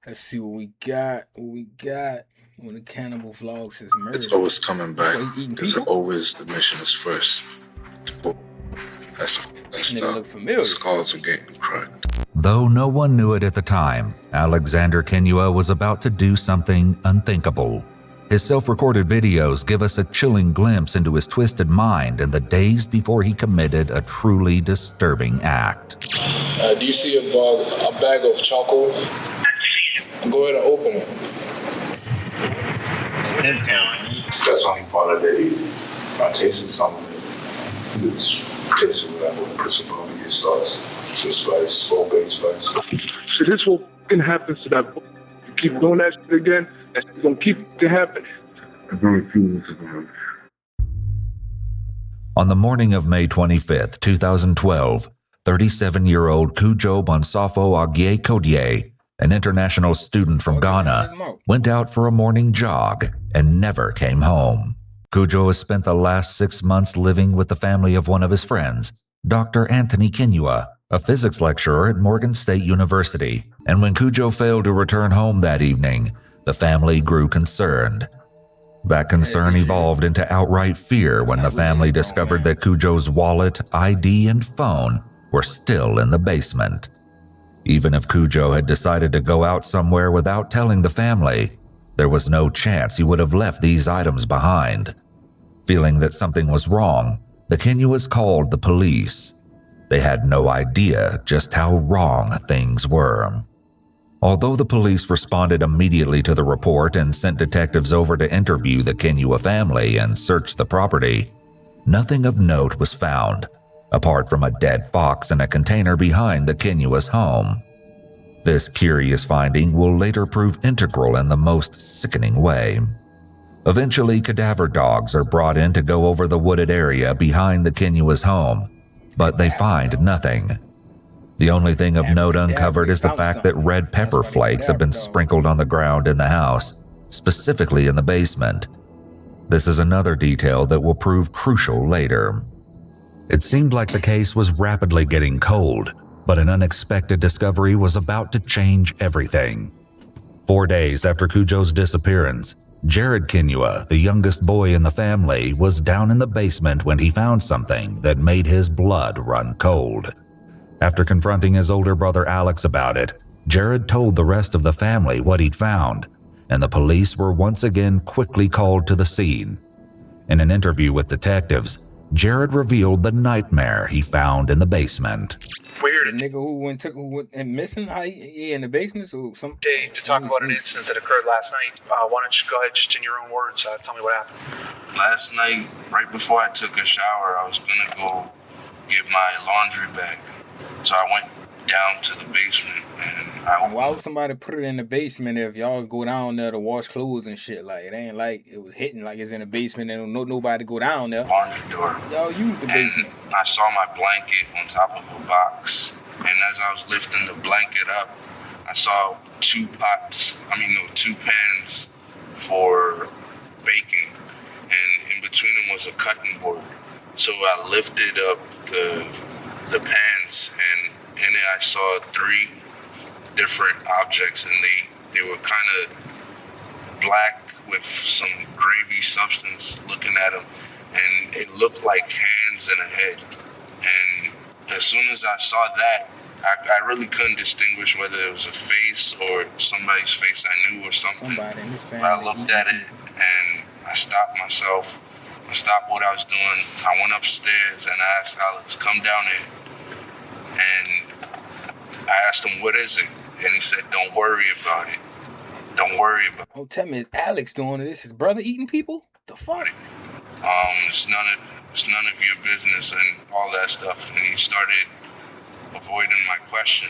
Let's see what we got. When the cannibal vlogs his murder. It's always coming back. Because always the mission is first. That's nigga look familiar. Skulls are getting cracked. Though no one knew it at the time, Alexander Kenua was about to do something unthinkable. His self-recorded videos give us a chilling glimpse into his twisted mind in the days before he committed a truly disturbing act. Do you see a bag of charcoal? Go ahead and open it. That's only part of it. I tasted some of it. It's tasted like what principal you sauce. Some spice, full base spice. So this will happen to that book. You keep doing that shit again, and it's gonna keep happening. On the morning of May 25th, 2012, 37-year-old Kujo Bonsafo Agye Kodye, an international student from Ghana, went out for a morning jog and never came home. Kujo has spent the last 6 months living with the family of one of his friends, Dr. Anthony Kenua, a physics lecturer at Morgan State University. And when Kujo failed to return home that evening, the family grew concerned. That concern evolved into outright fear when the family discovered that Kujo's wallet, ID, and phone were still in the basement. Even if Kujo had decided to go out somewhere without telling the family, there was no chance he would have left these items behind. Feeling that something was wrong, the Kenuas called the police. They had no idea just how wrong things were. Although the police responded immediately to the report and sent detectives over to interview the Kenua family and search the property, nothing of note was found, apart from a dead fox in a container behind the Kenua's home. This curious finding will later prove integral in the most sickening way. Eventually, cadaver dogs are brought in to go over the wooded area behind the Kenua's home, but they find nothing. The only thing of note uncovered is the fact that red pepper flakes have been sprinkled on the ground in the house, specifically in the basement. This is another detail that will prove crucial later. It seemed like the case was rapidly getting cold, but an unexpected discovery was about to change everything. 4 days after Kujo's disappearance, Jared Kenua, the youngest boy in the family, was down in the basement when he found something that made his blood run cold. After confronting his older brother Alex about it, Jared told the rest of the family what he'd found, and the police were once again quickly called to the scene. In an interview with detectives, Jared revealed the nightmare he found in the basement. Weird. The nigga who went and missing, he in the basement, so some. To talk about an incident that occurred last night. Why don't you go ahead, just in your own words, tell me what happened. Last night, right before I took a shower, I was gonna go get my laundry bag. So I went down to the basement and why would somebody put it in the basement if y'all go down there to wash clothes and shit? Like, it ain't like it was hitting like it's in the basement and nobody go down there. Laundry door. Y'all use the basement. I saw my blanket on top of a box. And as I was lifting the blanket up, I saw two pans for baking. And in between them was a cutting board. So I lifted up the pans, and in it I saw 3 different objects, and they were kind of black with some gravy substance looking at them, and it looked like hands and a head. And as soon as I saw that, I really couldn't distinguish whether it was a face or somebody's face I knew or something. Somebody in this family. But I looked at it and I stopped myself. I stopped what I was doing. I went upstairs and I asked Alex, come down here. And I asked him, what is it? And he said, don't worry about it. Don't worry about it. Oh, tell me, is Alex doing this? His brother eating people? The fuck? It's none of your business and all that stuff. And he started avoiding my question.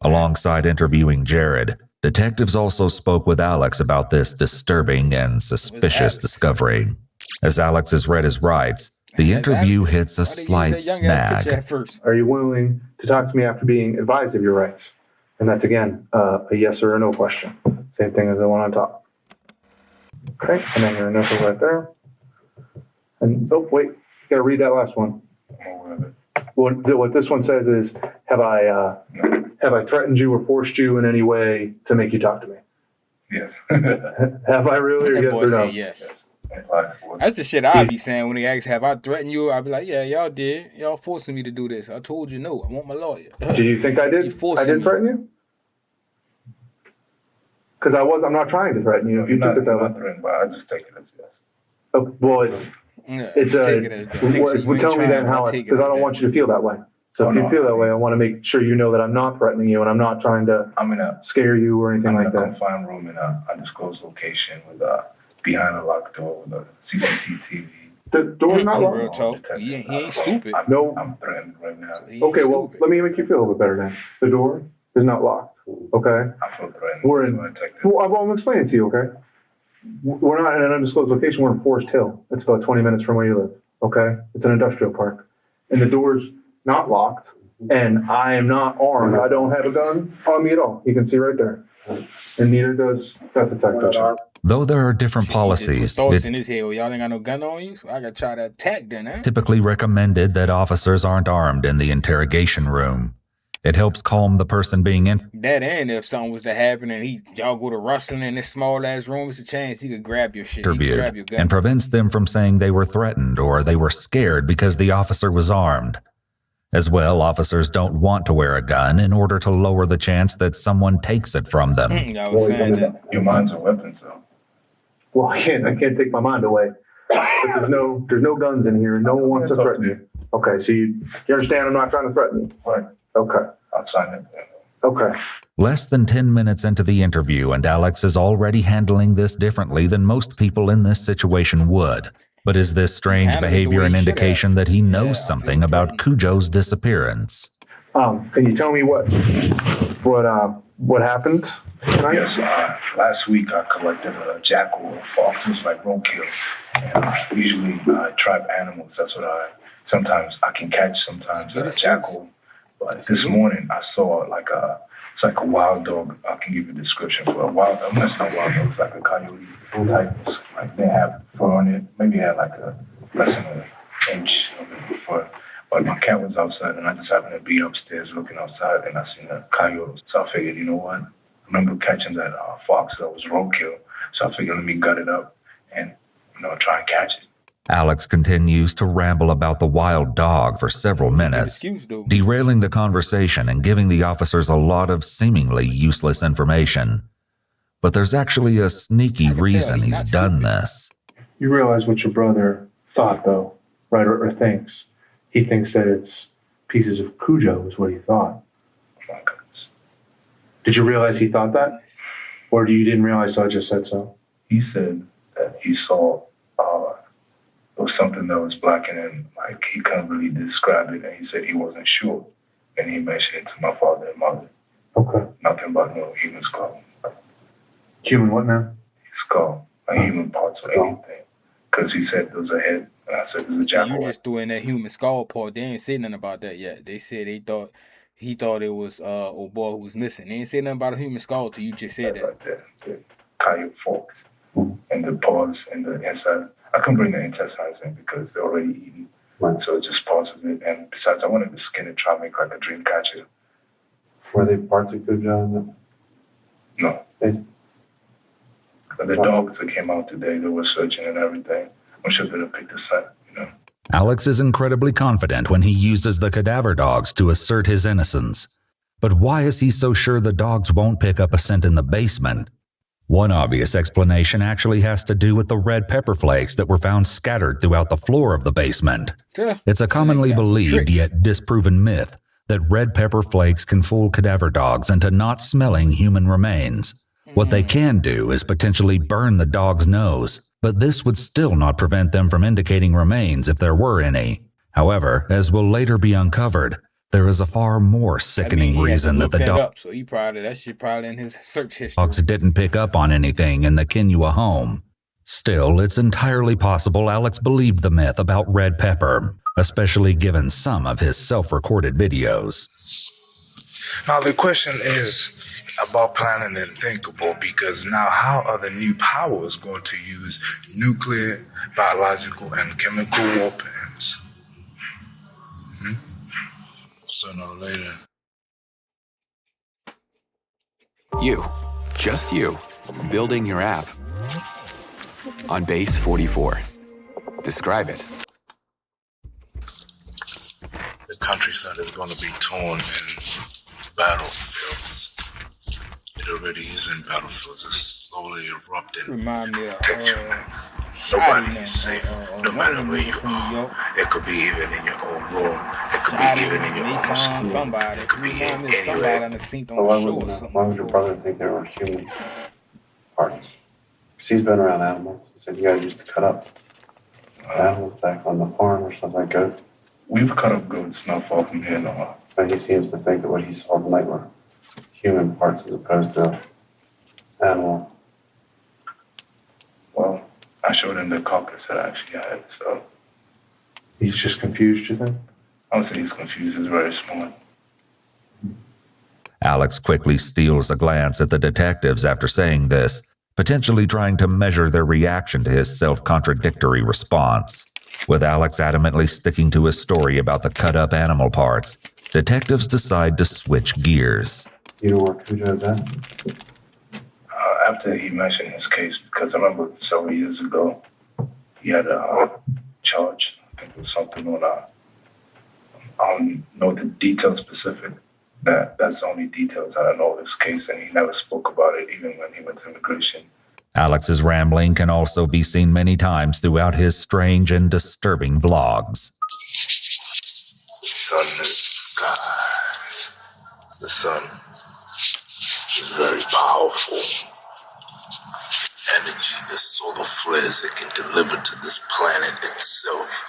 Alongside interviewing Jared, detectives also spoke with Alex about this disturbing and suspicious discovery. As Alex has read his rights, the interview hits a slight snag. Are you willing to talk to me after being advised of your rights? And that's, again, a yes or a no question. Same thing as the one on top. Okay, and then your initial right there. And, oh, wait, you got to read that last one. What this one says is, have I have I threatened you or forced you in any way to make you talk to me? Yes. Have I really? That Or boy yes or said no? yes. Yes. That's the shit I be saying when they ask, have I threatened you? I be like, yeah, y'all did. Y'all forcing me to do this. I told you no. I want my lawyer. Do you think I did? You forcing I did me. threaten you? Because I'm not trying to threaten you. If you took it that way. Not threatened, but I just take it as yes. Oh, well, it's take it as that. Nigga say you ain't tell me trying, then but how, because I don't want you to feel that way. So if you feel that way, I want to make sure you know that I'm not threatening you and I'm not trying to scare you or anything like that. I'm in a confined room in a undisclosed location with behind a locked door with a CCTV TV. The door's not locked. Real talk. He ain't stupid. I'm threatened right now. So okay, well, let me make you feel a bit better then. The door is not locked. Okay. I feel threatened. Well, I'm explaining it to you. Okay. We're not in an undisclosed location. We're in Forest Hill. It's about 20 minutes from where you live. Okay. It's an industrial park, and the door's not locked, and I am not armed. I don't have a gun on me at all. You can see right there, and neither does that detective. Though there are different policies, thoughts in his head. Well, y'all ain't got no gun on you, so I gotta try to attack then, huh? Typically recommended that officers aren't armed in the interrogation room. It helps calm the person being that, and if something was to happen and y'all go to rustling in this small ass room, it's a chance he could grab your shit. interviewed grab your gun. and prevents them from saying they were threatened or they were scared because the officer was armed. As well, officers don't want to wear a gun in order to lower the chance that someone takes it from them. I was saying that. Your mind's a weapon, so. Well, I can't take my mind away. But there's no guns in here. No one wants to threaten you. Okay, so you understand I'm not trying to threaten you. Right. Okay. I'll sign it. Okay. Less than 10 minutes into the interview, and Alex is already handling this differently than most people in this situation would. But is this strange behavior an indication that he knows something about Cujo's disappearance? Can you tell me what happened tonight? Yes, last week I collected a jackal or fox. It was like roadkill. And usually I trap animals. That's what sometimes I can catch, sometimes a jackal. But this morning I saw it's like a wild dog. I can give you a description for a wild dog. It's not wild dog, it's like a coyote type. Like they have fur on it. Maybe it had like less than an inch of fur. But my cat was outside and I just happened to be upstairs looking outside and I seen a coyote. So I figured, you know what? I remember catching that fox that was roadkill. So I figured let me gut it up and try and catch it. Alex continues to ramble about the wild dog for several minutes, derailing the conversation and giving the officers a lot of seemingly useless information. But there's actually a sneaky reason he's done this. You realize what your brother thought, though, right? Or thinks. He thinks that it's pieces of Cujo is what he thought. Oh my goodness. Did you realize he thought that? Or you didn't realize so I just said so? He said that he saw it was something that was blackened and like he couldn't really describe it, and he said he wasn't sure. And he mentioned it to my father and mother. Okay. Nothing about no human skull. Human what now? Skull. Like human parts or anything. Because he said there was a head, and I said there's a jackal. So you just threw in that human skull part. They ain't said nothing about that yet. They said he thought it was old boy who was missing. They ain't said nothing about a human skull till you just said that. Right there. The coyote forks and the paws and the inside. I couldn't bring the intestines in because they're already eaten. Right. So just parts of it. And besides, I wanted to skin it, try to make like a dream catcher. Were they parts of Cujo? No. The dogs that came out today, they were searching and everything. I'm sure they'll pick the scent, Alex is incredibly confident when he uses the cadaver dogs to assert his innocence. But why is he so sure the dogs won't pick up a scent in the basement? One obvious explanation actually has to do with the red pepper flakes that were found scattered throughout the floor of the basement. It's a commonly believed yet disproven myth that red pepper flakes can fool cadaver dogs into not smelling human remains. What they can do is potentially burn the dog's nose, but this would still not prevent them from indicating remains if there were any. However, as will later be uncovered, there is a far more sickening reason that the dog so that shit probably in his search history. Dogs didn't pick up on anything in the Kinua home. Still, it's entirely possible Alex believed the myth about red pepper, especially given some of his self-recorded videos. Now the question is about planning the unthinkable, because now how are the new powers going to use nuclear, biological, and chemical weapons? Sooner or later. You, just you, building your app on base 44. Describe it. The countryside is going to be torn in battlefields. It already is in battlefields. It's slowly erupting. Remind me of Nobody is safe, no matter where you are. It could be even in your own room. It could be even in your own school. Somebody. It could be Remind me of somebody on the scene on Why the show or would something. your brother think there were human parts? Because he's been around animals. He said you guys used to cut up animals back on the farm or something like that. We've cut up goats not far from here no more. But he seems to think that what he saw tonight were human parts as opposed to animal. Well, I showed him the carcass that I actually had, so. He's just confused, you think? I don't say he's confused, he's very smart. Alex quickly steals a glance at the detectives after saying this, potentially trying to measure their reaction to his self-contradictory response. With Alex adamantly sticking to his story about the cut-up animal parts, detectives decide to switch gears. You know where Cujo's at? After he mentioned his case, because I remember several years ago, he had a charge. I think it was something on I don't know the details specific. That's the only details I don't know of this case, and he never spoke about it even when he went to immigration. Alex's rambling can also be seen many times throughout his strange and disturbing vlogs. The sun in the sky. The sun is very powerful. Energy, the solar flares it can deliver to this planet itself.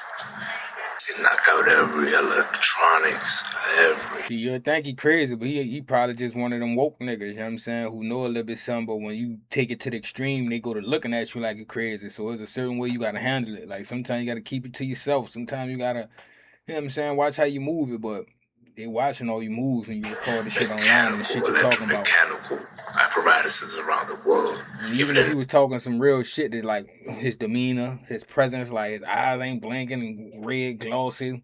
Can knock out every electronics, every... See, you'll think he crazy, but he probably just one of them woke niggas, you know what I'm saying, who know a little bit something, but when you take it to the extreme, they go to looking at you like you're crazy. So there's a certain way you gotta handle it. Like sometimes you gotta keep it to yourself. Sometimes you gotta, you know what I'm saying, watch how you move it, but they watching all your moves when you record the shit online and the shit you're talking about. Mechanical apparatuses around the world. And even if he was talking some real shit, that like his demeanor, his presence, like his eyes ain't blinking and red, glossy.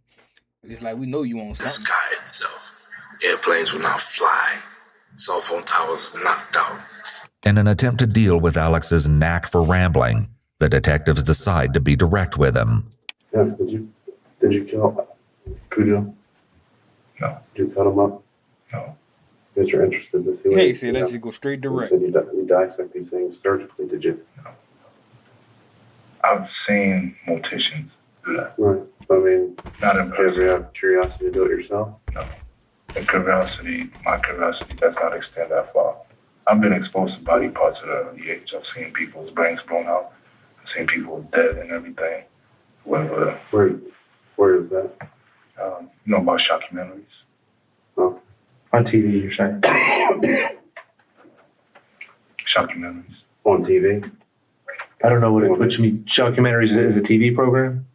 It's like we know you on something. The sky itself. Airplanes will not fly. Cell phone towers knocked out. In an attempt to deal with Alex's knack for rambling, the detectives decide to be direct with him. Yes, did you kill Cujo? No. Did you cut him up? No. Because you're interested to see what Hey, see, let's just go straight direct. You said you dissect these things surgically, did you? No. I've seen morticians do that. Right. I mean, Not in do you person. ever have curiosity to do it yourself? No. My curiosity does not extend that far. I've been exposed to body parts at an early age. I've seen people's brains blown out. I've seen people dead and everything. Where is that? You know about shockumentaries? Oh. On TV, you're saying? Shockumentaries. On TV? I don't know what you mean. Shockumentaries is a TV program?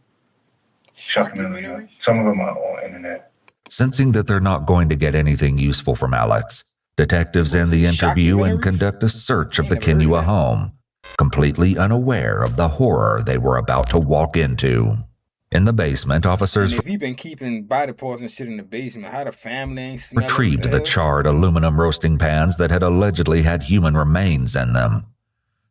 Shockumentaries. Some of them are on internet. Sensing that they're not going to get anything useful from Alex, detectives end the interview and conduct a search of the Kinua home, completely unaware of the horror they were about to walk into. In the basement, officers And if he been keeping body parts and shit in the basement, how the family ain't smelling? retrieved the charred aluminum roasting pans that had allegedly had human remains in them.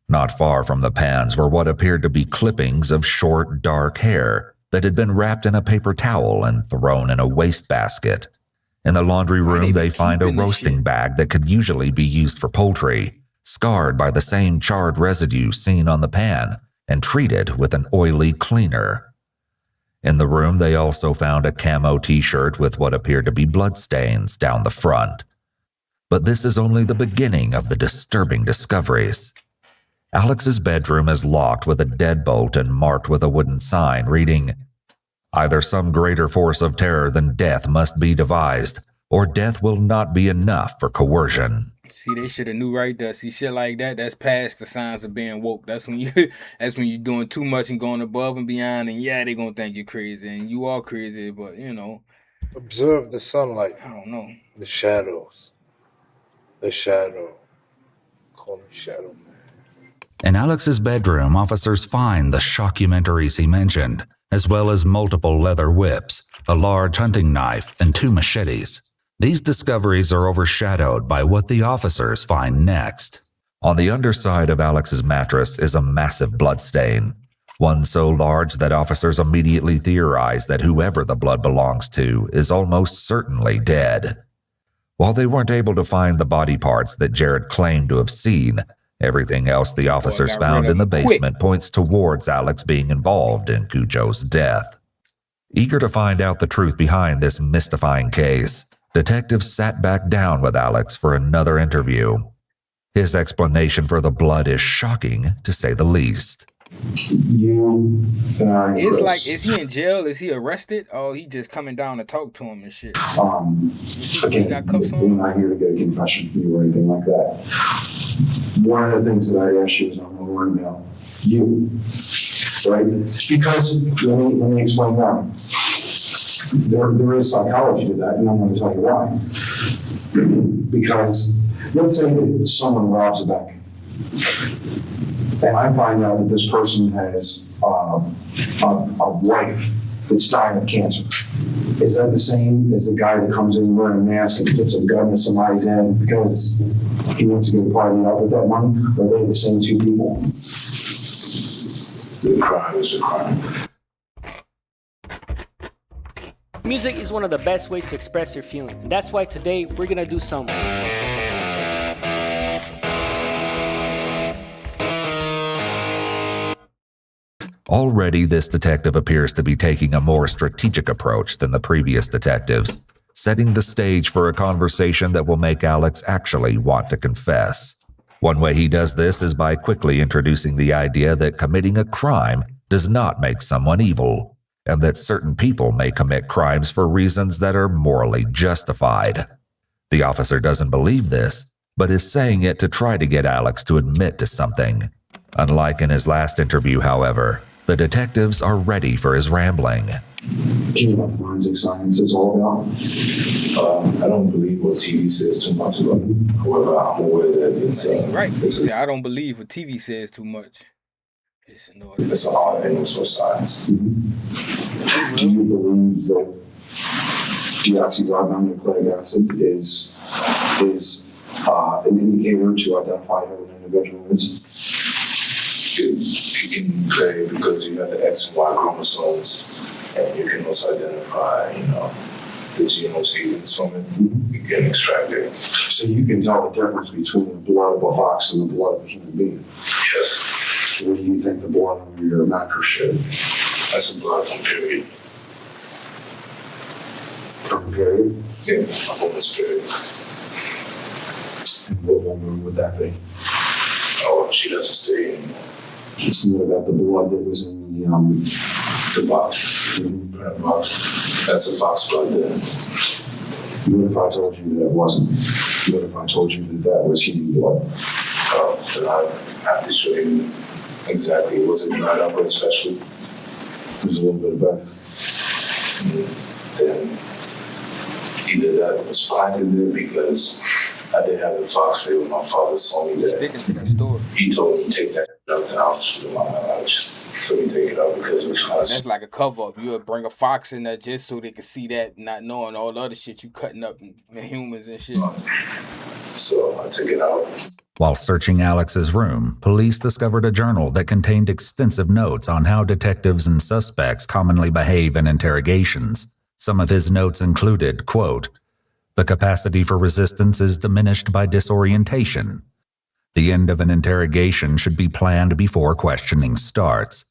Not far from the pans were what appeared to be clippings of short, dark hair that had been wrapped in a paper towel and thrown in a wastebasket. In the laundry room, they find a roasting bag that could usually be used for poultry, scarred by the same charred residue seen on the pan and treated with an oily cleaner. In the room, they also found a camo t-shirt with what appeared to be bloodstains down the front. But this is only the beginning of the disturbing discoveries. Alex's bedroom is locked with a deadbolt and marked with a wooden sign reading, "Either some greater force of terror than death must be devised, or death will not be enough for coercion." See, they should have knew right there. See, shit like that, that's past the signs of being woke. That's when you're doing too much and going above and beyond, and yeah, they gonna think you're crazy, and you are crazy, but you know. Observe the sunlight. I don't know. The shadows. The shadow. Call me Shadow Man. In Alex's bedroom, officers find the shockumentaries he mentioned, as well as multiple leather whips, a large hunting knife, and 2 machetes. These discoveries are overshadowed by what the officers find next. On the underside of Alex's mattress is a massive bloodstain, one so large that officers immediately theorize that whoever the blood belongs to is almost certainly dead. While they weren't able to find the body parts that Jared claimed to have seen, everything else the officers found in the basement points towards Alex being involved in Cujo's death. Eager to find out the truth behind this mystifying case, detectives sat back down with Alex for another interview. His explanation for the blood is shocking, to say the least. It's like, is he in jail? Is he arrested? Or he just coming down to talk to him and shit? Again, we're not here to get a confession from you or anything like that. One of the things that I asked you is I'm worried about you, right? Because let me explain why. There is psychology to that, and I'm going to tell you why. Because let's say that someone robs a bank, and I find out that this person has a wife that's dying of cancer. Is that the same as the guy that comes in wearing a mask and puts a gun in somebody's head because he wants to get parted out with that money? Or are they the same two people? The crime is a crime. Music is one of the best ways to express your feelings. That's why today we're gonna do some. Already, this detective appears to be taking a more strategic approach than the previous detectives, setting the stage for a conversation that will make Alex actually want to confess. One way he does this is by quickly introducing the idea that committing a crime does not make someone evil, and that certain people may commit crimes for reasons that are morally justified. The officer doesn't believe this, but is saying it to try to get Alex to admit to something. Unlike in his last interview, however, the detectives are ready for his rambling. Do you know what forensic science is all about? I don't believe what TV says too much about it. However, I'm aware that it's right. I don't believe what TV says too much. It's an art and it's for science. Mm-hmm. Do you believe that deoxyribonucleic acid is an indicator to identify who an individual is? It can play because you have the X and Y chromosomes, and you can also identify, the genome sequence from it. You can extract it. So you can tell the difference between the blood of a fox and the blood of a human being? Yes. What do you think the blood on your mattress showed? That's a blood from period. From period? Yeah, a woman's period. And what woman would that be? Oh, she doesn't stay anymore. What about the blood that was in the box? The box. That's a fox blood then. What if I told you that it wasn't? What if I told you that that was human blood? Then I have to show you exactly. Was it dried up or especially? It was a little bit of both. Then either that was planted there because I didn't have the fox there when my father saw me there. He told me to take that out the house with my knowledge. So we take it out because it was us. That's like a cover up. You would bring a fox in there just so they could see that, not knowing all the other shit you cutting up in humans and shit. So I took it out. While searching Alex's room, police discovered a journal that contained extensive notes on how detectives and suspects commonly behave in interrogations. Some of his notes included, quote, "The capacity for resistance is diminished by disorientation. The end of an interrogation should be planned before questioning starts.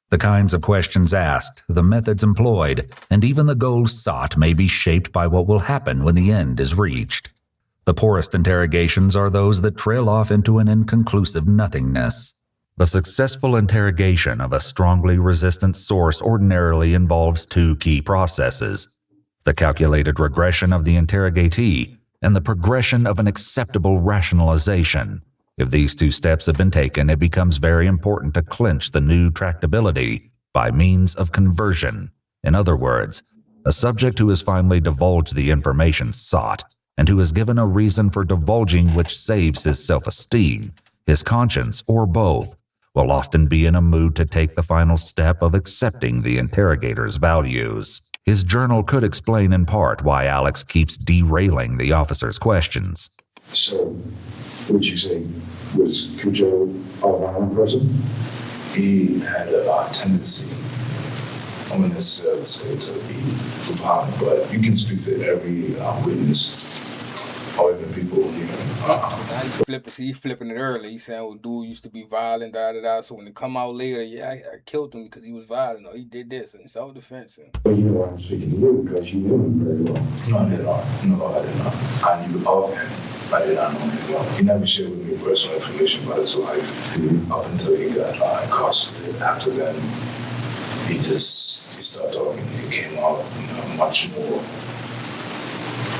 The kinds of questions asked, the methods employed, and even the goals sought may be shaped by what will happen when the end is reached. The poorest interrogations are those that trail off into an inconclusive nothingness. The successful interrogation of a strongly resistant source ordinarily involves two key processes: the calculated regression of the interrogatee and the progression of an acceptable rationalization. If these two steps have been taken, it becomes very important to clinch the new tractability by means of conversion. In other words, a subject who has finally divulged the information sought, and who is given a reason for divulging which saves his self-esteem, his conscience, or both, will often be in a mood to take the final step of accepting the interrogator's values." His journal could explain in part why Alex keeps derailing the officer's questions. So, would you say, was Cujo a violent person? He had a tendency, I wouldn't necessarily say to be violent, but you can speak to every witness or even people who even. Now he's flipping it early. He's saying, well, dude used to be violent, da. So when it come out later, yeah, I killed him because he was violent, or he did this in self-defense. But you know what I'm speaking to you because you knew him very well. No, I did not. No, I did not. I knew of him. I did not know him well. He never shared with me personal information about his life up until he got incarcerated. After then, he stopped talking. He came out much more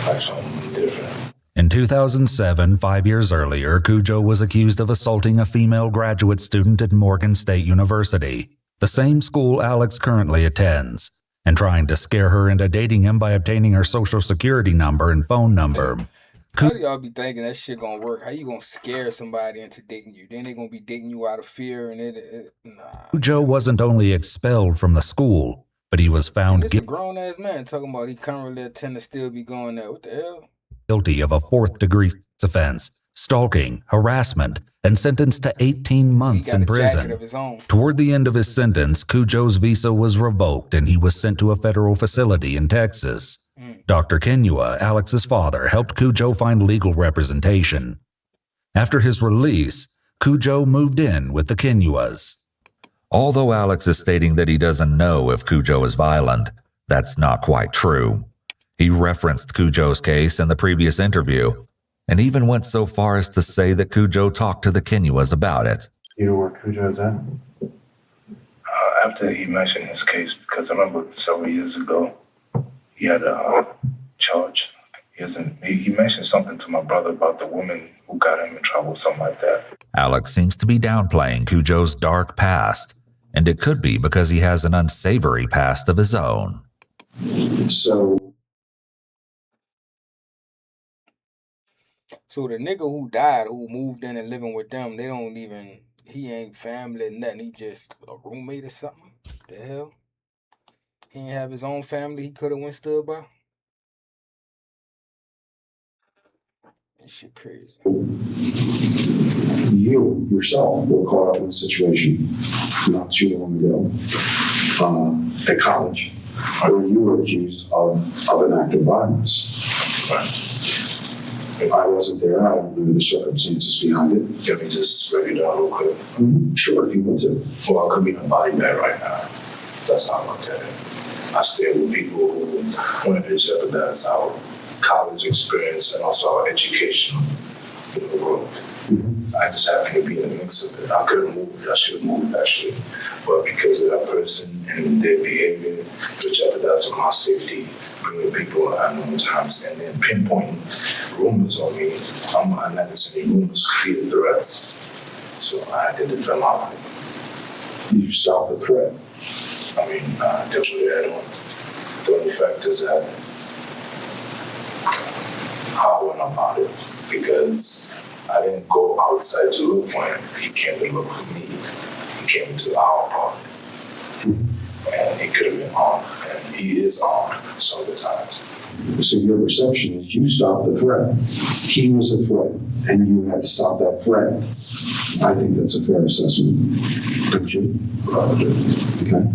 like something different. In 2007, 5 years earlier, Cujo was accused of assaulting a female graduate student at Morgan State University, the same school Alex currently attends, and trying to scare her into dating him by obtaining her social security number and phone number. How do y'all be thinking that shit gonna work? How you gonna scare somebody into dating you? Then they gonna be dating you out of fear and nah. Cujo wasn't only expelled from the school, but he was found This a grown-ass man talking about he currently attend to still be going there. What the hell? Guilty of a fourth-degree offense, stalking, harassment, and sentenced to 18 months in prison. Toward the end of his sentence, Cujo's visa was revoked and he was sent to a federal facility in Texas. Dr. Kenua, Alex's father, helped Cujo find legal representation. After his release, Cujo moved in with the Kenuas. Although Alex is stating that he doesn't know if Cujo is violent, that's not quite true. He referenced Cujo's case in the previous interview, and even went so far as to say that Cujo talked to the Kenuas about it. You know where Cujo's at? After he mentioned his case, because I remember several years ago, he had a charge. He mentioned something to my brother about the woman who got him in trouble, something like that. Alex seems to be downplaying Cujo's dark past, and it could be because he has an unsavory past of his own. So the nigga who died, who moved in and living with them, he ain't family, nothing. He just a roommate or something. The hell? He ain't have his own family he could have went stood by? That shit crazy. You yourself were caught up in a situation not too long ago at college where you were accused of an act of violence. If I wasn't there, I don't know the circumstances behind it. Let me just break it down real quick. Sure, if you want to. Well, I could be in a body bag right now. That's how I look at it. I stay with people who want to jeopardize our college experience and also our education in the world. I just happen to be in the mix of it. I could have moved. I should have moved, actually. But because of that person and their behavior, they're jeopardizing my safety, bringing people at unknown times, and then pinpointing rumors on me. I'm not just any rumors, clear threats. So I had to defend my life. You stopped the threat. I mean, definitely I don't. The only fact is that how I went about it, because I didn't go outside to look for him. He came to look for me. He came into our apartment. And he could have been armed, and he is armed some of the times. So your perception is you stopped the threat. He was a threat, and you had to stop that threat. I think that's a fair assessment, don't you? Okay.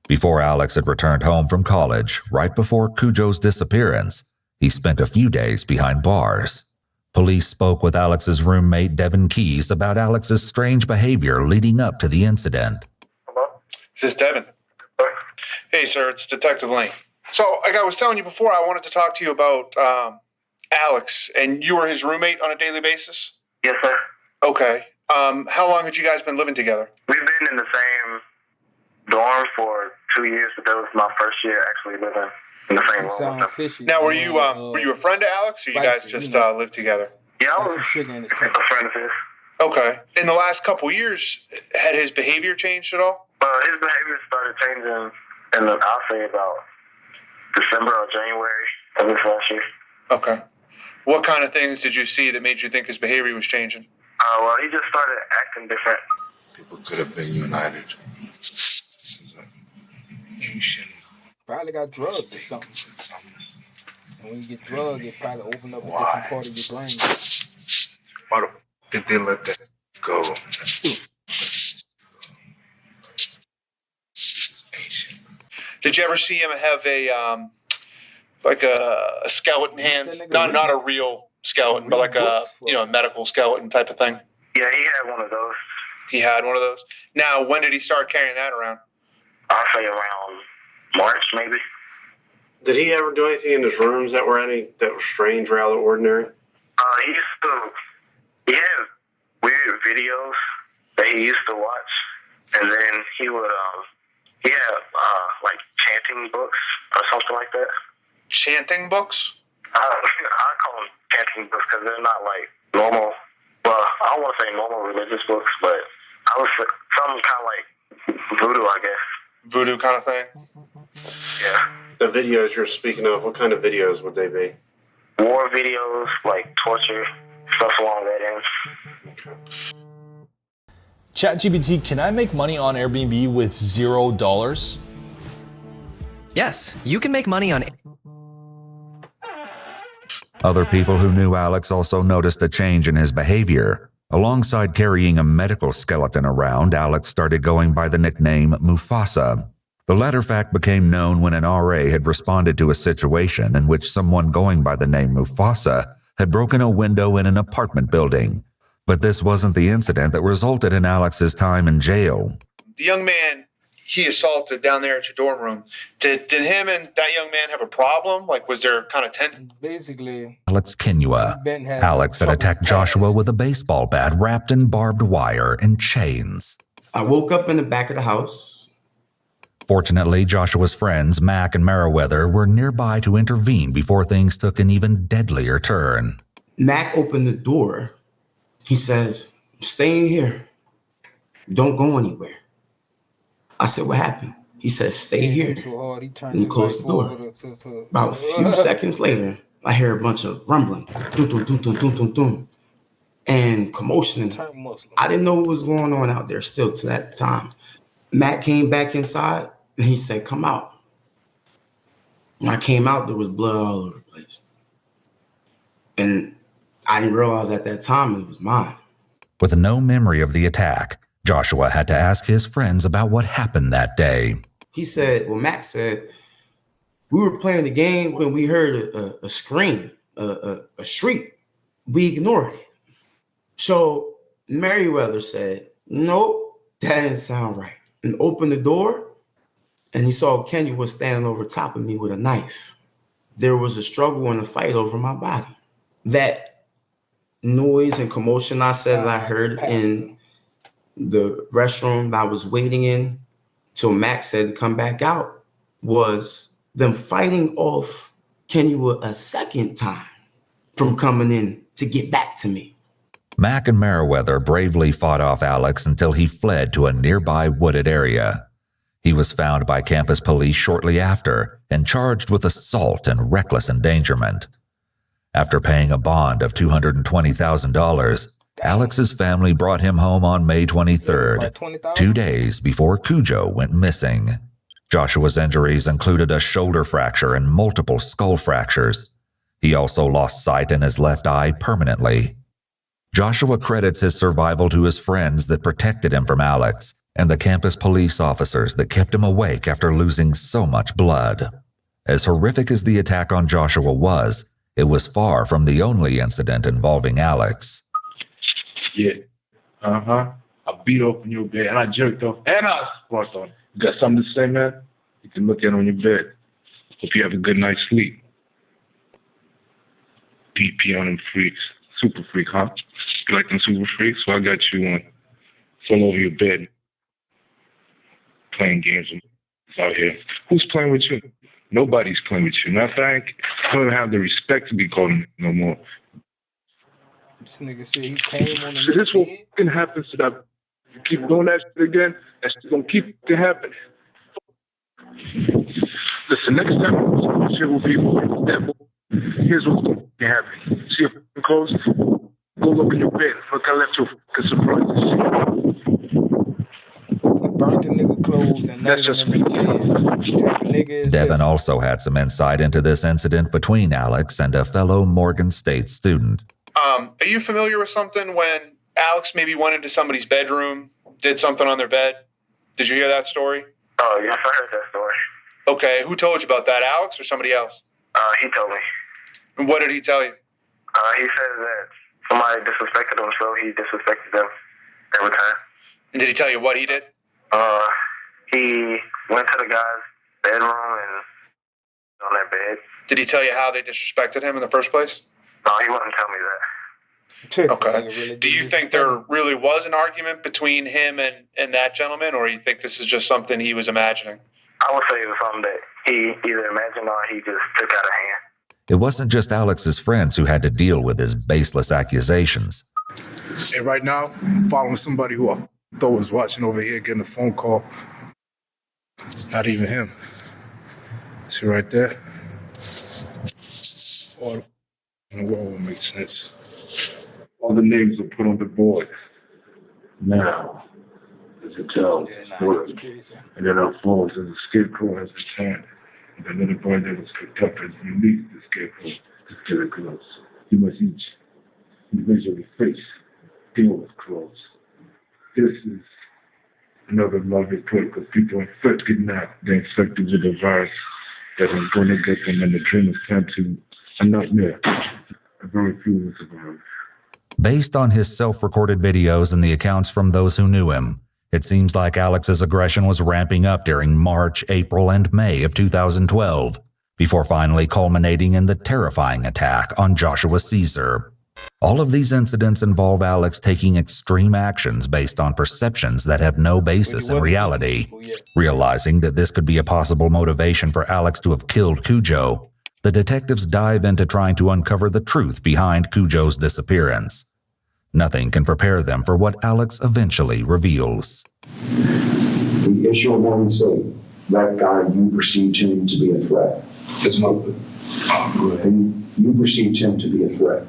Before Alex had returned home from college, right before Cujo's disappearance, he spent a few days behind bars. Police spoke with Alex's roommate, Devin Keys, about Alex's strange behavior leading up to the incident. Hello? Is this Devin? Hey, sir, it's Detective Lane. So, like I was telling you before, I wanted to talk to you about Alex, and you were his roommate on a daily basis? Yes, sir. Okay. How long had you guys been living together? We've been in the same dorm for 2 years, but that was my first year actually living in the same room with them. Now, were you a friend of Alex, or you guys just lived together? Yeah, I was a friend of his. Okay. In the last couple years, had his behavior changed at all? His behavior started changing in, I'll say, about December or January of this last year. Okay. What kind of things did you see that made you think his behavior was changing? Well, he just started acting different. People could have been united. Probably got drugged or something. And when you get drugged, it probably open up a different part of your brain. Why the f did they let that go? Did you ever see him have a skeleton hand? Not a real skeleton, but like a medical skeleton type of thing. Yeah, he had one of those. He had one of those. Now, when did he start carrying that around? I'll say around March, maybe. Did he ever do anything in his rooms that were strange or out of the ordinary? He had weird videos that he used to watch, and then he would he had like chanting books or something like that. Chanting books? I call them chanting books because they're not like normal. Well, I don't want to say normal religious books, but I was something kind of like voodoo, I guess. Voodoo kind of thing? Yeah. The videos you're speaking of, what kind of videos would they be? War videos, like torture, stuff along that end. ChatGPT, can I make money on Airbnb with $0? Yes, you can make money on. Other people who knew Alex also noticed a change in his behavior. Alongside carrying a medical skeleton around, Alex started going by the nickname Mufasa. The latter fact became known when an RA had responded to a situation in which someone going by the name Mufasa had broken a window in an apartment building. But this wasn't the incident that resulted in Alex's time in jail. The young man he assaulted down there at your dorm room, did him and that young man have a problem? Like, was there kind of tension? Basically, Alex Kinua. Alex had attacked Joshua with a baseball bat wrapped in barbed wire and chains. I woke up in the back of the house. Fortunately, Joshua's friends, Mac and Meriwether, were nearby to intervene before things took an even deadlier turn. Mac opened the door. He says, "Stay in here. Don't go anywhere." I said, "What happened?" He said, "Stay here." And he closed the door. About a few seconds later, I hear a bunch of rumbling, dum, dum, dum, dum, dum, dum, dum, and commotion. I didn't know what was going on out there still to that time. Matt came back inside and he said, "Come out." When I came out, there was blood all over the place. And I didn't realize at that time it was mine. With no memory of the attack, Joshua had to ask his friends about what happened that day. He said, Max said, "We were playing the game when we heard a scream, a shriek. We ignored it." So Meriwether said, "Nope, that didn't sound right." And opened the door, and he saw Kenya was standing over top of me with a knife. There was a struggle and a fight over my body. That noise and commotion I said that I heard in the restroom that I was waiting in till Max said to come back out was them fighting off Kenya a second time from coming in to get back to me. Mac and Meriwether bravely fought off Alex until he fled to a nearby wooded area. He was found by campus police shortly after and charged with assault and reckless endangerment. After paying a bond of $220,000, Alex's family brought him home on May 23rd, 2 days before Cujo went missing. Joshua's injuries included a shoulder fracture and multiple skull fractures. He also lost sight in his left eye permanently. Joshua credits his survival to his friends that protected him from Alex and the campus police officers that kept him awake after losing so much blood. As horrific as the attack on Joshua was, it was far from the only incident involving Alex. Yeah. I beat open your bed and I jerked off and I squashed on. You got something to say, man? You can look at it on your bed. Hope you have a good night's sleep. BP on them freaks. Super freak, huh? You like them super freaks? So I got you one. It's all over your bed. Playing games out here. Who's playing with you? Nobody's playing with you. Matter of fact, I don't have the respect to be called no more. This nigga said he came on the So this what fucking happens to that. You keep doing that shit again, that shit gonna keep fucking happening. Listen, next time shit will be that. Here's what's gonna happen. See your fucking clothes? Go look in your bed. Look, I left you fucking surprise. burnt the nigga clothes and nutted in the nigga bed. What type of nigga is Devin this? also had some insight into this incident between Alex and a fellow Morgan State student. Are you familiar with something when Alex maybe went into somebody's bedroom, did something on their bed? Did you hear that story? Oh, yes, I heard that story. Okay, who told you about that, Alex or somebody else? He told me. And what did he tell you? He said that somebody disrespected him, so he disrespected them every time. And did he tell you what he did? He went to the guy's bedroom and on their bed. Did he tell you how they disrespected him in the first place? No, he wouldn't tell me that. Okay. Do you think there really was an argument between him and that gentleman, or you think this is just something he was imagining? I would say it was something that he either imagined or he just took out of hand. It wasn't just Alex's friends who had to deal with his baseless accusations. And right now, I'm following somebody who I thought was watching over here getting a phone call. Not even him. See right there? All the in the world will make sense. All the names are put on the board. Now, as it tells, word. And then our phones as a scapegoat has returned. And the little boy that was picked up has released the scapegoat to steal the clothes. You must each individually face, deal with clothes. This is another love report because people are infected now. They're infected with a virus that is going to get them, and the dream is turned to a nightmare. A very few survive. Based on his self-recorded videos and the accounts from those who knew him, it seems like Alex's aggression was ramping up during March, April, and May of 2012, before finally culminating in the terrifying attack on Joshua Caesar. All of these incidents involve Alex taking extreme actions based on perceptions that have no basis in reality. Realizing that this could be a possible motivation for Alex to have killed Cujo, the detectives dive into trying to uncover the truth behind Cujo's disappearance. Nothing can prepare them for what Alex eventually reveals. The issue of Morgan State, that guy, you perceived him to be a threat. It's not. And you perceived him to be a threat.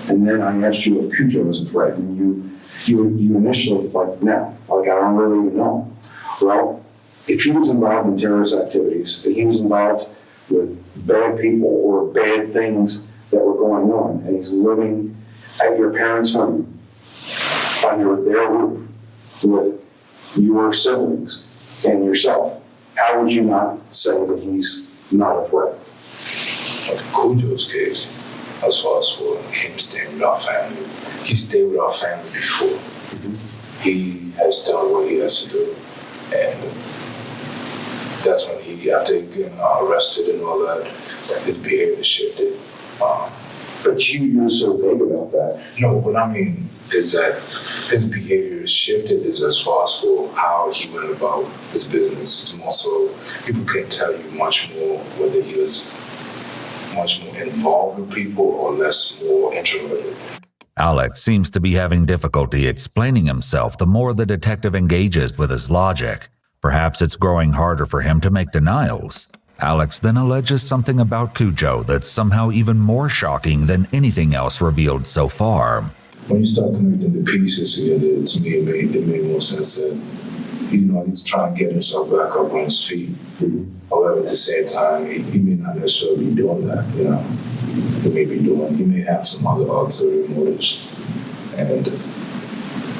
And then I asked you if Cujo was a threat, and you initially, like, no, like, I don't really even know. Well, if he was involved in terrorist activities, if he was involved with bad people or bad things that were going on, and he's living at your parents' home, under their roof, with your siblings and yourself, how would you not say that he's not a threat? Like in Cujo's case, as far as for him staying with our family, he stayed with our family before. Mm-hmm. He has done what he has to do, and that's when he, after getting arrested and all that, his behavior shifted. But you're so vague about that. No, what I mean is that his behavior shifted is as far as for how he went about his business. It's more so, people can't tell you much more whether he was much more involved with people or less more introverted. Alex seems to be having difficulty explaining himself the more the detective engages with his logic. Perhaps it's growing harder for him to make denials. Alex then alleges something about Cujo that's somehow even more shocking than anything else revealed so far. When you start connecting the pieces together, to me it made more sense that, he's trying to get himself back up on his feet. Mm-hmm. However, at the same time, he may not necessarily be doing that, He may have some other ulterior motives. And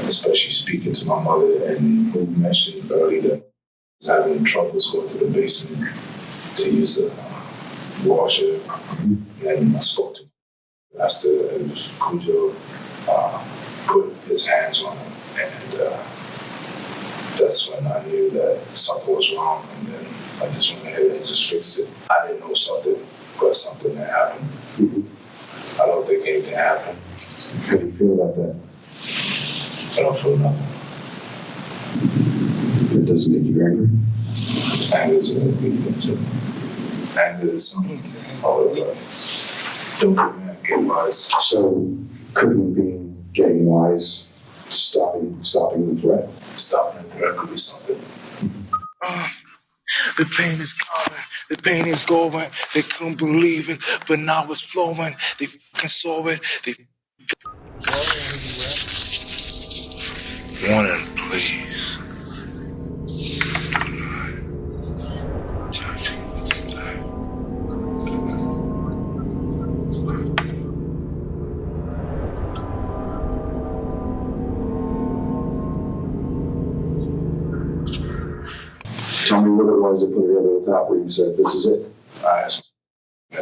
especially speaking to my mother, and who mentioned earlier that he's having troubles going to the basement to use the washer. And I spoke to him, asked if Cujo put his hands on him, and that's when I knew that something was wrong, and then I just went ahead and just fixed it. I didn't know something, but something that happened. Mm-hmm. I don't think anything happened. How do you feel about that? I don't feel nothing. It doesn't make you angry? Anger is a big thing. Anger is something. Don't get wise. So couldn't being getting wise stopping the threat? Stopping the threat could be something. The pain is coming, the pain is going. They couldn't believe it, but now it's flowing. They fucking saw it. They. Warning, please. Tell me what it was that put it over the top where you said, this is it. I asked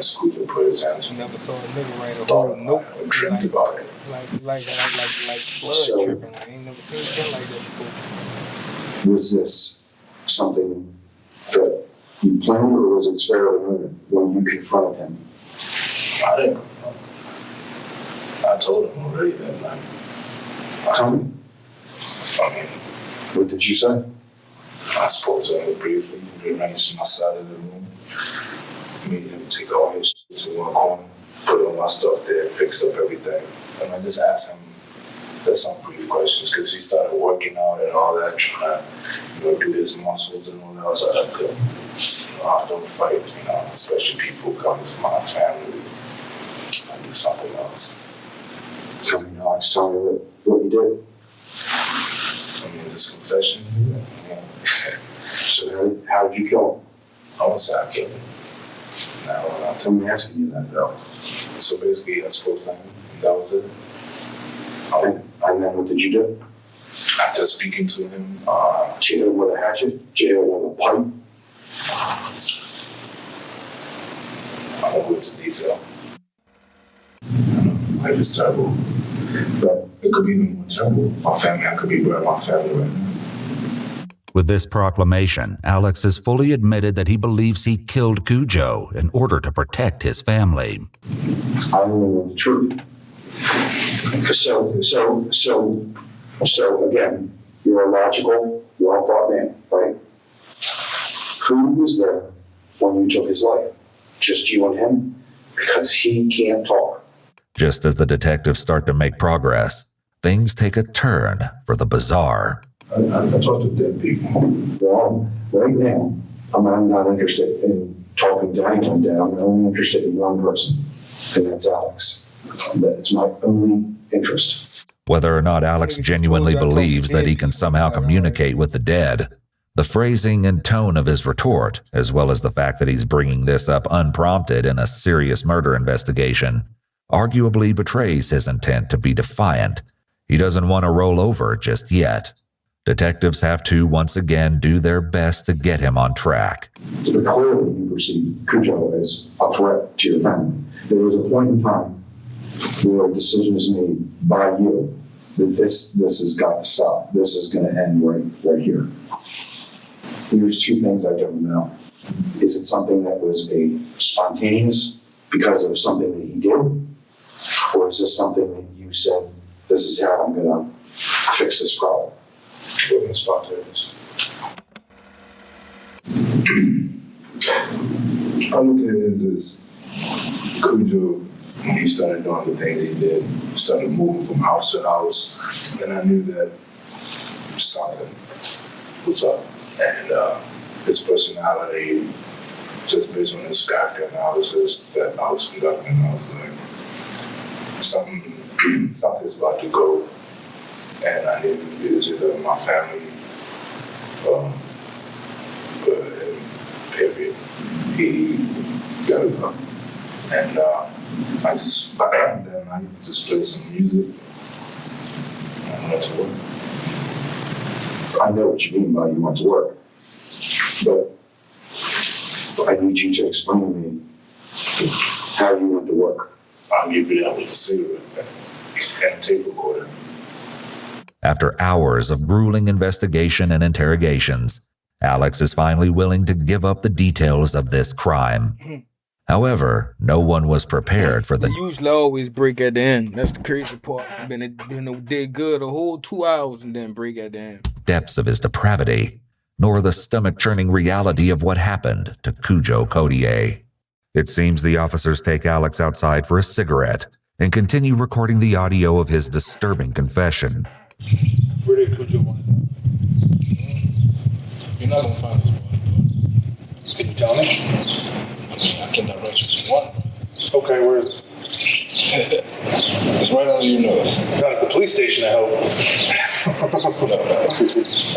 Scooter put his hands on me. Never saw a nigga write a whole note. I dreamed about it. Like blood So- tripping. I ain't never seen it like that before. Was this something that you planned, or was it experiment when you confronted him? I didn't confront him. I told him already that night. Tell me, I mean, what did you say? I spoke to him briefly. He arranged my side of the room. Made him take all his shit to one corner, put all my stuff there, fixed up everything. And I just asked him some brief questions because he started working out and all that, trying to do his muscles and all that. I was like, I don't fight, especially people come to my family. I do something else. Tell me, Alex, tell me what you did. I mean, this confession. Yeah. So how did you kill him? I won't say I killed him. Now, Tell me asking you that, though. so basically, I spoke to him, and that was it. And then what did you do? After speaking to him, Did you hit him with a hatchet? Did you hit him with a pipe? I won't go into detail. Life is terrible. But it could be even more terrible. My family, I could be burning my family right now. With this proclamation, Alex has fully admitted that he believes he killed Cujo in order to protect his family. I don't know the truth. So again, you're a logical, well-thought man, right? Who was there when you took his life? Just you and him? Because he can't talk. Just as the detectives start to make progress, things take a turn for the bizarre. I talk to dead people. Well, right now, I'm not interested in talking to anyone down. I'm only interested in one person, and that's Alex. That's my only interest. Whether or not Alex genuinely believes that he can somehow communicate with the dead, the phrasing and tone of his retort, as well as the fact that he's bringing this up unprompted in a serious murder investigation, arguably betrays his intent to be defiant. He doesn't want to roll over just yet. Detectives have to once again do their best to get him on track. But clearly, you perceive Cujo as a threat to your family. There was a point in time where a decision is made by you that this has got to stop. This is going to end right here. Here's two things I don't know. Is it something that was a spontaneous because of something that he did? Or is this something that you said, this is how I'm going to fix this problem? It wasn't spontaneous. I look at it as Cujo, when he started doing the things he did, started moving from house to house, and I knew that something was up. And his personality, just based on his character analysis that I was conducting, I was like, something's about to go. And I need to visit my family. But period, he got it up. And I just played some music and went to work. I know what you mean by you went to work, but I need you to explain to me how you went to work. I'll give you that with a cigarette and a tape recorder. After hours of grueling investigation and interrogations, Alex is finally willing to give up the details of this crime. However, no one was prepared for They usually always break at the end. That's the crazy part. Did good a whole 2 hours and then break at the end. depths of his depravity, nor the stomach-churning reality of what happened to Cujo Codier. It seems the officers take Alex outside for a cigarette and continue recording the audio of his disturbing confession. Where did Cujo want to go? You're not going to find this one. Can you tell me? I can direct you to one. Okay, where is it? It's right under your nose. Not at the police station, I hope. No.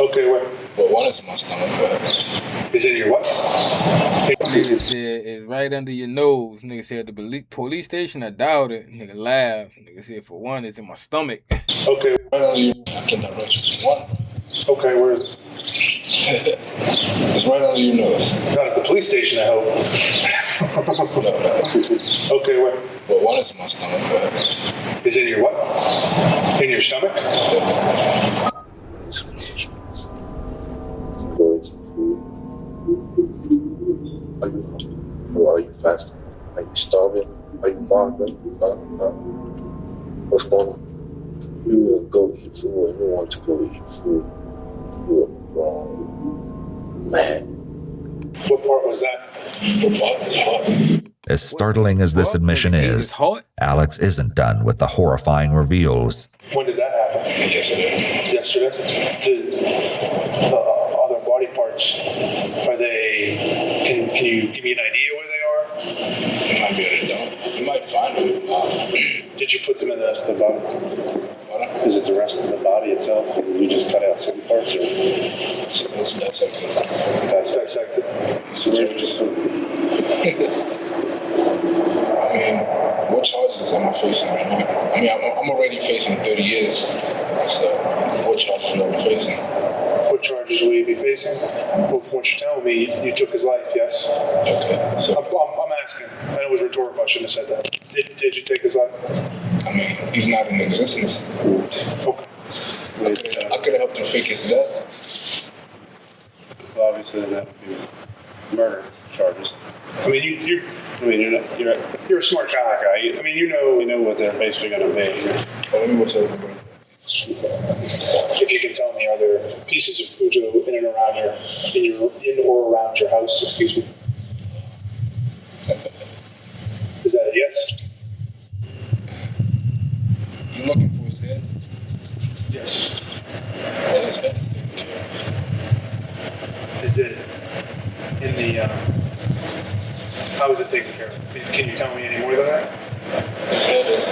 Okay, where? Well, one is in my stomach, but is it your what? Nigga said it's right under your nose. Nigga said the police station. I doubt it. Nigga laughed. Nigga said for one, it's in my stomach. Okay, right under your. I can direct you to one. Okay, where is it? It's right under your nose. Not at the police station, I hope. No. Okay, wait. Well, one is in my stomach, but... Is in your what? In your stomach? Go eat some food. Are you hungry? Or are you fasting? Are you starving? Are you marveling? What's going on? You will go eat food and you want to go eat food. You're wrong. Man. What part was that? What part was hot? As startling as this admission is, Alex isn't done with the horrifying reveals. When did that happen? Yesterday. Yesterday? The other body parts, are they, can you give me an idea where they are? You might be able to know. You might find them. Did you put them in the rest of the body? Is it the rest of the body itself? Or you just cut out certain parts? Or? It's dissected. That's dissected? So I mean, what charges am I facing right now? I mean, I'm already facing 30 years. So, what charges am I facing? What charges will you be facing? Well, from what you're telling me, you took his life, yes? Okay. So, I'm asking. I know it was rhetorical. I shouldn't have said that. Did you take his life? I mean, he's not in existence. Okay. I could have helped him fake his death. Well, obviously, that would be murder charges. I mean, you're a smart guy. I mean, you know what they're basically going to be. Let me what's over. If you can tell me, are there pieces of Cujo in and around in or around your house? Excuse me. Is that a yes? You looking for his head? Yes. Well, his head is taken care of. Is it in the? How is it taken care of? Can you tell me any more than that? His head is.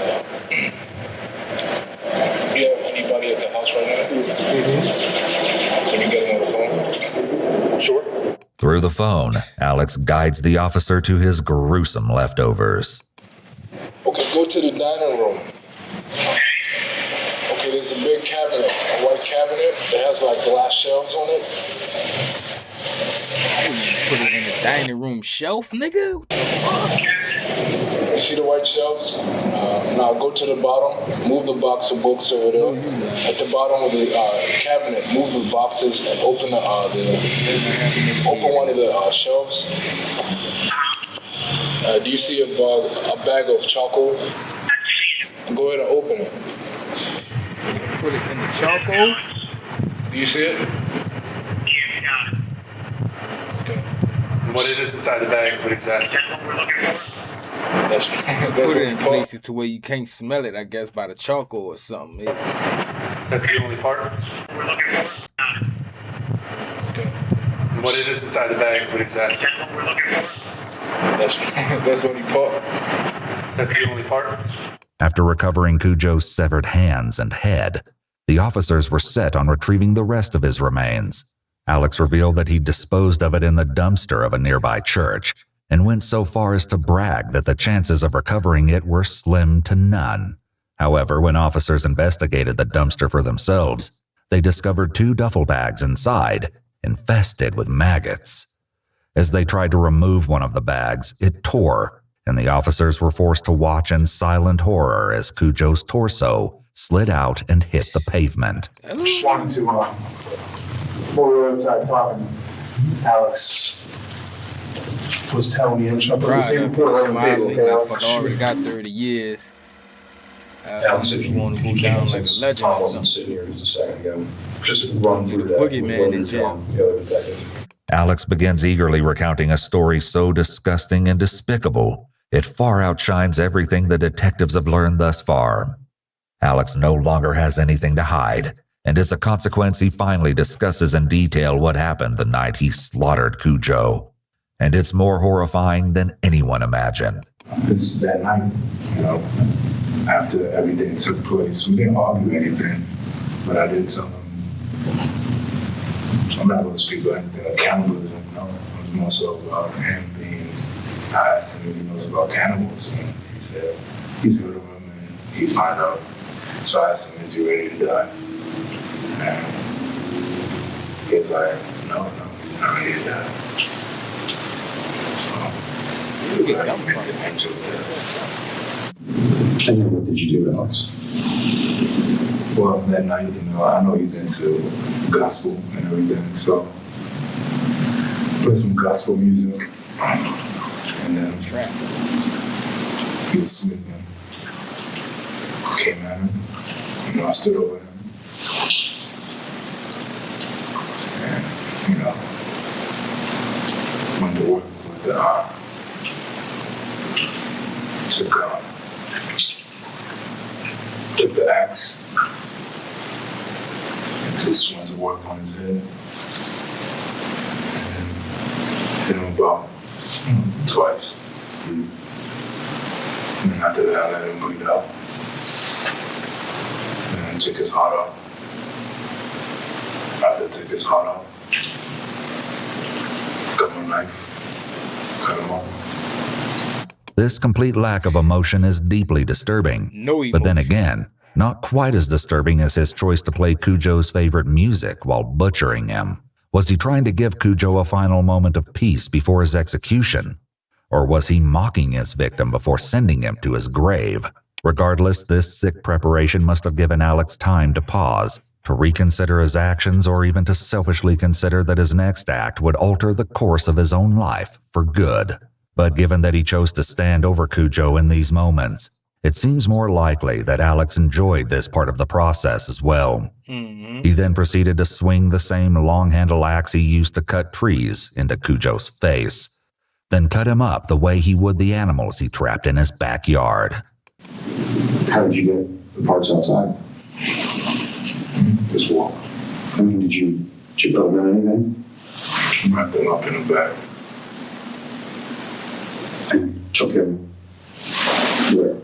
Do you have anybody at the house right now? Mm-hmm. Can you get him on the phone? Sure. Through the phone, Alex guides the officer to his gruesome leftovers. Okay, go to the dining room. Okay, there's a big cabinet, a white cabinet that has like glass shelves on it. Put it in the dining room shelf, nigga? What the fuck? You see the white shelves? Now go to the bottom, move the box of books over there. At the bottom of the cabinet, move the boxes and open open one of the shelves. Do you see a bag of charcoal? Go ahead and open it. Put it in the charcoal? Do you see it? Okay. What is inside the bag? What exactly? That's put it in places to where you can't smell it, I guess, by the charcoal or something. That's the only part? Okay. What is inside the bag? What exactly? That's the only part. That's the only part? After recovering Cujo's severed hands and head, the officers were set on retrieving the rest of his remains. Alex revealed that he disposed of it in the dumpster of a nearby church, and went so far as to brag that the chances of recovering it were slim to none. However, when officers investigated the dumpster for themselves, they discovered 2 duffel bags inside, infested with maggots. As they tried to remove one of the bags, it tore, and the officers were forced to watch in silent horror as Cujo's torso slid out and hit the pavement. I just wanted to, before we were outside talking, Alex was telling me, I'm just going to put the same report right on the table, okay, Alex? I already got 30 years. Alex, if you want to go down like a legend or something. Sitting here just a second ago. Just run through that. Boogeyman in jail. Alex begins eagerly recounting a story so disgusting and despicable, it far outshines everything the detectives have learned thus far. Alex no longer has anything to hide, and as a consequence, he finally discusses in detail what happened the night he slaughtered Cujo. And it's more horrifying than anyone imagined. It's that night, after everything took place. We didn't argue anything, but I did tell him, I'm not going to speak about anything like cannibalism, It was more so about him being, I asked him if he knows about cannibals, and he said he's heard of them and he'd find out. So I asked him, is he ready to die? And he's like, no, he's never did that. Where did it come from? And then what did you do, Alex? Well, that night, I know he's into gospel and everything, so play some gospel music, and then he was sleeping. Came at him, I stood over him, and went to work with the took the axe. Just went to work on his head, and then hit him about twice. And then after that, I let him bleed out. And then took his heart off. After I took his heart off, got my knife, cut him off. This complete lack of emotion is deeply disturbing. But then again, not quite as disturbing as his choice to play Cujo's favorite music while butchering him. Was he trying to give Cujo a final moment of peace before his execution? Or was he mocking his victim before sending him to his grave? Regardless, this sick preparation must have given Alex time to pause, to reconsider his actions, or even to selfishly consider that his next act would alter the course of his own life for good. But given that he chose to stand over Cujo in these moments, it seems more likely that Alex enjoyed this part of the process as well. He then proceeded to swing the same long-handle axe he used to cut trees into Cujo's face, then cut him up the way he would the animals he trapped in his backyard. How did you get the parts outside? Just walk. Did you put them in anything? Wrapped them up in a bag. And took him where?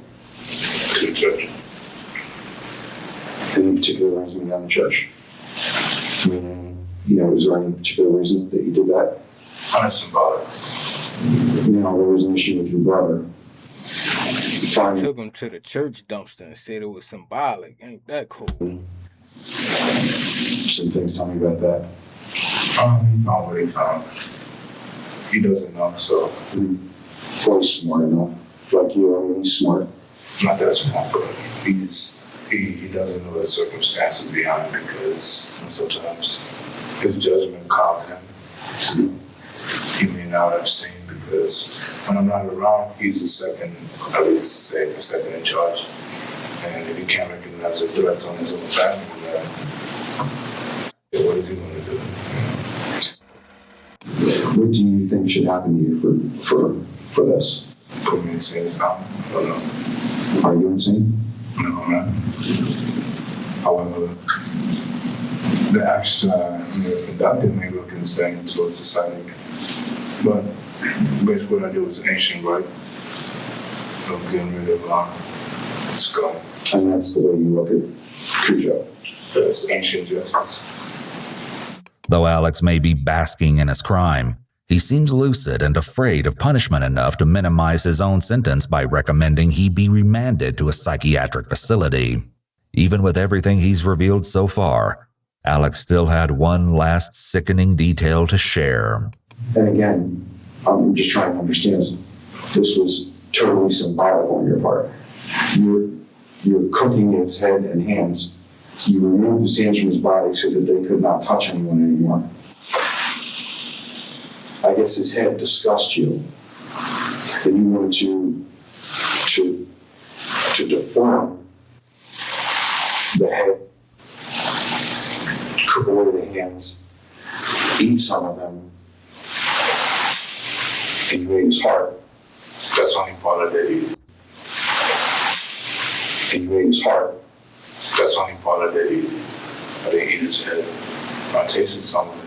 To the church. Any particular reason down the church? Is there any particular reason that you did that? That's symbolic. There was an issue with your brother. Took him to the church dumpster and said it was symbolic. Ain't that cool? Some things tell me about that. He found what he found. He doesn't know, so. Well, he's smart enough. Like you, he's smart. Not that smart, but he doesn't know the circumstances behind it, because sometimes his judgment calls him. He may not have seen, because when I'm not around, he's the second in charge. And if he can't recognize the threats on his own family, then what is he going to do? What do you think should happen to you for this? Put me insane now. I don't know. Are you insane? No, I'm not. However, the action conducted may look insane towards society. But basically what I do is ancient, right? Of getting rid of scum. And that's the way you look at Cujo. That's ancient justice. Though Alex may be basking in his crime, he seems lucid and afraid of punishment enough to minimize his own sentence by recommending he be remanded to a psychiatric facility. Even with everything he's revealed so far, Alex still had one last sickening detail to share. And again, I'm just trying to understand, this was totally symbolic on your part. You're cooking its head and hands. You removed the sands from his body so that they could not touch anyone anymore. I guess his head disgusted you, and you wanted to deform the head, cook away the hands, eat some of them, and you ate his heart. That's only part of it. And you ate his heart. That's only part of it. I didn't eat his head. I tasted some of it.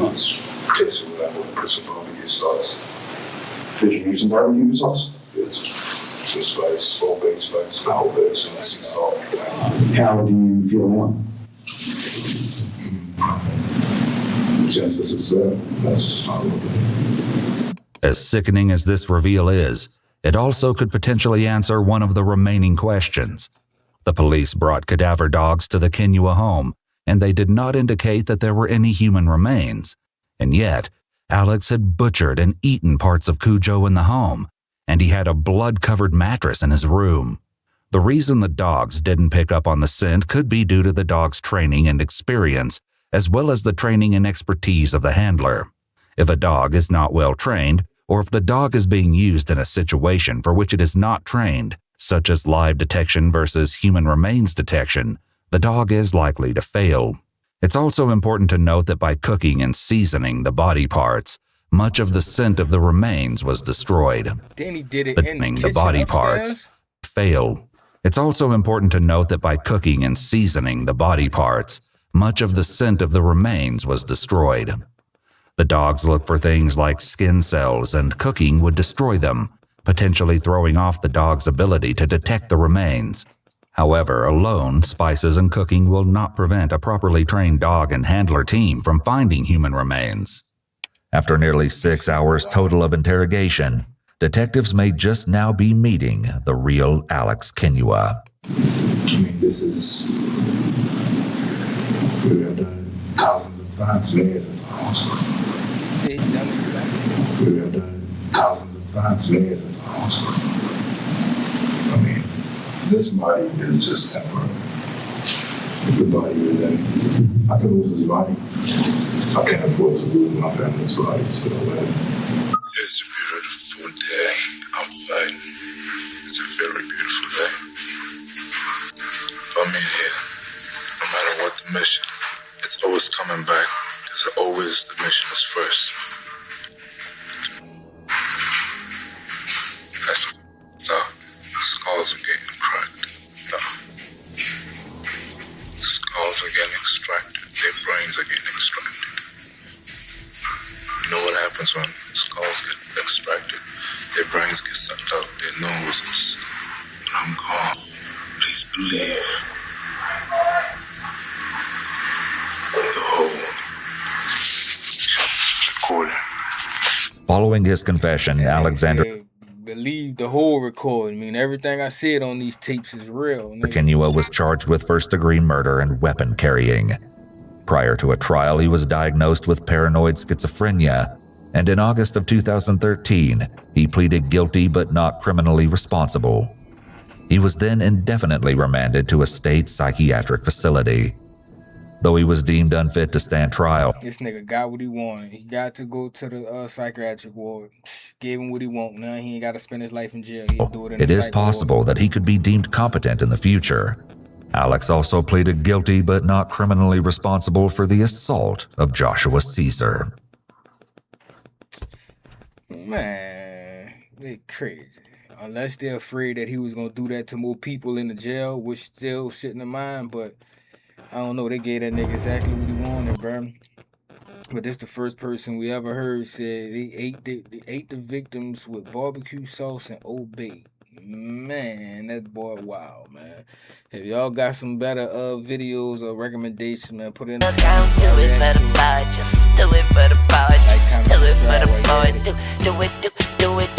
It's tasted with that put some barbecue sauce. Did you use some barbecue sauce? It's some spice, whole baked spice, the whole baked some sea salt. How do you feel now? Chances is that's not a little bit. As sickening as this reveal is, it also could potentially answer one of the remaining questions. The police brought cadaver dogs to the Kinua home and they did not indicate that there were any human remains. And yet, Alex had butchered and eaten parts of Cujo in the home, and he had a blood-covered mattress in his room. The reason the dogs didn't pick up on the scent could be due to the dog's training and experience, as well as the training and expertise of the handler. If a dog is not well trained, or if the dog is being used in a situation for which it is not trained, such as live detection versus human remains detection, the dog is likely to fail. It's also important to note that by cooking and seasoning the body parts, much of the scent of the remains was destroyed. Danny did it in the the body upstairs? parts fail. It's also important to note that by cooking and seasoning the body parts, much of the scent of the remains was destroyed. The dogs look for things like skin cells, and cooking would destroy them, potentially throwing off the dog's ability to detect the remains. However, alone, spices and cooking will not prevent a properly trained dog and handler team from finding human remains. After nearly 6 hours total of interrogation, detectives may just now be meeting the real Alex Kenua. I mean, this is, we have done thousands of times, millions of times. We have done thousands of times, millions of times. I mean, this body is just temporary. If the body is in, I can lose this body. I can't afford to lose my family's body, so It's a beautiful day outside. It's a very beautiful day. For me here, no matter what the mission, it's always coming back. There's always the mission is first. That's so skulls are getting cracked. No. Skulls are getting extracted. Their brains are getting extracted. You know what happens when skulls get extracted? Their brains get sucked out, their noses. When I'm gone, please believe the whole recording. Following his confession, Alexander Believe the whole recording. I mean, everything I said on these tapes is real. Kenua was charged with first-degree murder and weapon carrying. Prior to a trial, he was diagnosed with paranoid schizophrenia, and in August of 2013, he pleaded guilty but not criminally responsible. He was then indefinitely remanded to a state psychiatric facility. Though he was deemed unfit to stand trial, This nigga got what he wanted. He got to go to the psychiatric ward. Gave him what he want. Now he ain't got to spend his life in jail. He'll do it in it the is psych possible that he could be deemed competent in the future. Alex also pleaded guilty but not criminally responsible for the assault of Joshua Caesar. ward. Man, they crazy. Unless they're afraid that he was going to do that to more people in the jail, which still shit in the mind, but I don't know. They gave that nigga exactly what he wanted, bro. But this the first person we ever heard said they ate the victims with barbecue sauce and Old Bay. Man, that boy wow, man. If y'all got some better videos or recommendations, man, put it in the comments. Do it for the boy, just do it for the boy, just do it for the boy, do it, do it.